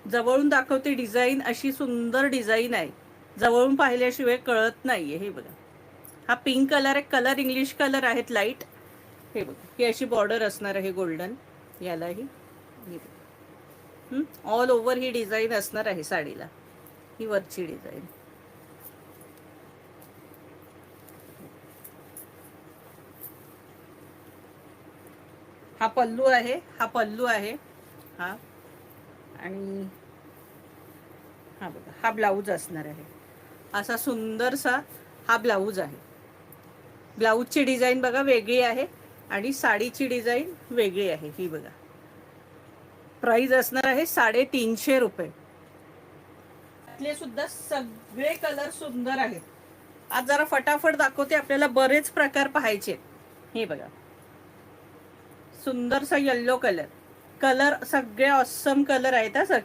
जवळून दाखवते डिझाईन, अशी सुंदर डिझाईन आहे, जवळून पाहिल्याशिवाय कळत नाहीये. हे बघा, हा पिंक कलर आहे, कलर इंग्लिश कलर आहेत लाईट. हे बघा, ही अशी बॉर्डर असणार आहे गोल्डन यालाही. ऑल ओव्हर ही डिझाईन असणार आहे साडीला, ही वरची डिझाईन. हा पल्लू आहे, हा पल्लू आहे हा. आणि हा बघा, हा ब्लाऊज असणार आहे, असा सुंदरसा हा ब्लाऊज आहे. ब्लाऊजची डिझाईन बघा वेगळी आहे आणि साडीची डिझाईन वेगळी आहे. ही बघा, प्राइस असणार आहे 350 रुपये. त्यातले सुद्धा सगळे कलर सुंदर आहेत. आज जरा फटाफट दाखवते, आपल्याला बरेच प्रकार पाहायचे. हे बघा, सुंदरसा येल्लो कलर, कलर सगळे ऑसम कलर आहेत हा.